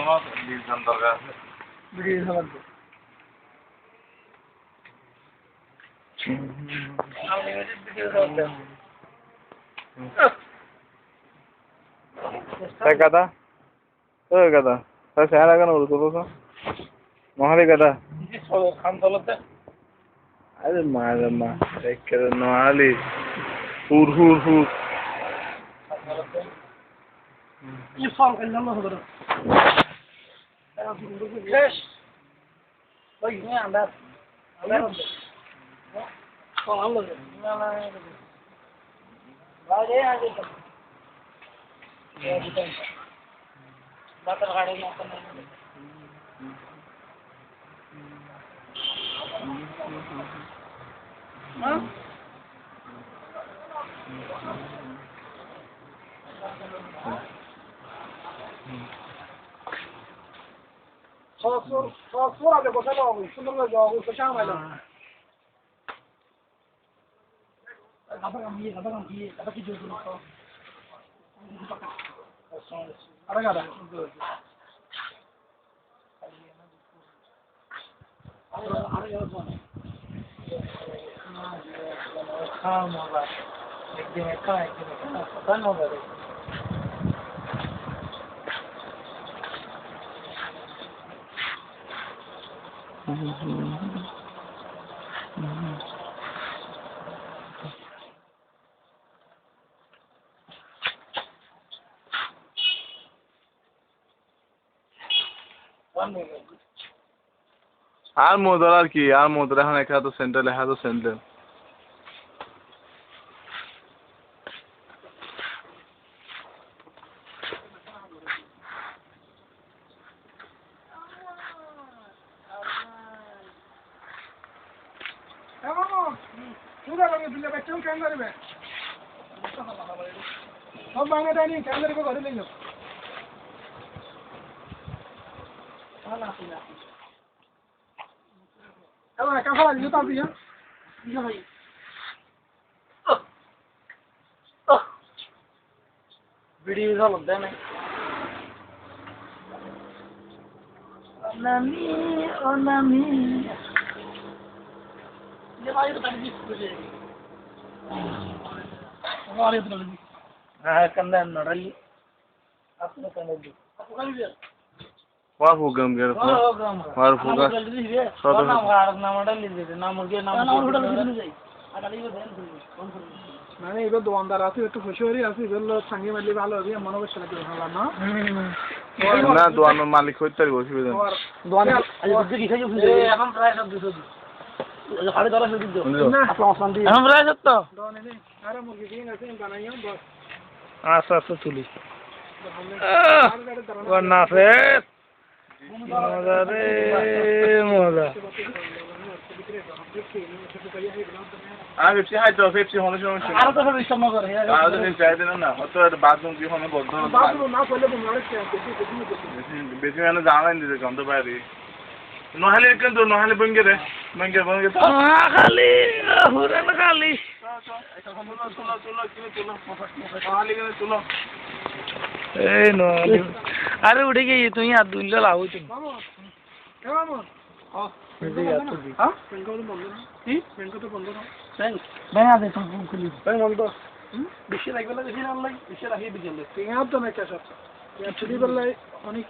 আমার 20 জন দরকার আছে ভিডিও খাবার আনলিমিটেড ভিডিও খাবার তাই গাদা ওই গাদা তাই স্যার আগে না বলছো মহালি গাদা খান তলতে আরে মারে মা একেবারে মহালি হুর হুর হুর এই ফল কেন না হলো ফ্রেশ ওই নিয়ে আন্দাজ ফল আলো না না বাইরে আগে তো বাতার গাড়ি না তো হ্যাঁ সর আগে বসে নাও সুন্দর করে যাও ওই পেছনে মাইলো গাদা কি জোর করো আরে গাদা খাও মজা একদিন একা কোথায় মজা রে আর মোদর আর কি আর মোদর এখন একা তো সেন্টার লেখা তো সেন্টার সব বাংলা ডাইনি ক্যামেরা করে ঘরে নিয়ে যাও একা খাওয়া দিও তা দিয়া ভিডিও চালু দেন নামি ও নামি ये भाई तो तभी मुझे हमारे तो नहीं हां कंदा नडली आपने कंदा दी आपको कर दिया वाह गम गया वाह फुगा सब नाम गार नाम डली दे नाम मुर्गे नाम डली जाई আটালি বে দেন কোন মানে এগুলো দোকানদার আছে একটু খুশি আছে এগুলো সঙ্গে মারলে ভালো হবে মনে করছে না ভালো না না দোকান মালিক হইতে পারবে অসুবিধা নেই দোকান আজ বুঝি কি খাইছো এখন প্রায় সব 200 সাড়ে 1200 দিন না আপনার দিয়ে এখন প্রায় সত্য দোকানে নেই আরে মুরগি দিন আছে বানাইও বস আচ্ছা আচ্ছা তুলি ওনা ফেস মজা রে মজা আর পেপসি খাইতো পেপসি হলে সমস্যা আর তো সব ইচ্ছা না করে আর তো চাই দেন না হয়তো বাথরুম কি হলে বন্ধ বাথরুম না করলে তো মারে বেশি মানে জানাই দিতে গন্ধ বাইরে নহলে কিন্তু নহলে বঙ্গে রে বঙ্গে খালি হুরান খালি এই নহলে আরে উঠে গিয়ে তুই আর দুইলা লাভ হইতো বেশি লাগবে না বেশি নাম লাগে বেশি রাখিয়ে দিকে অনেক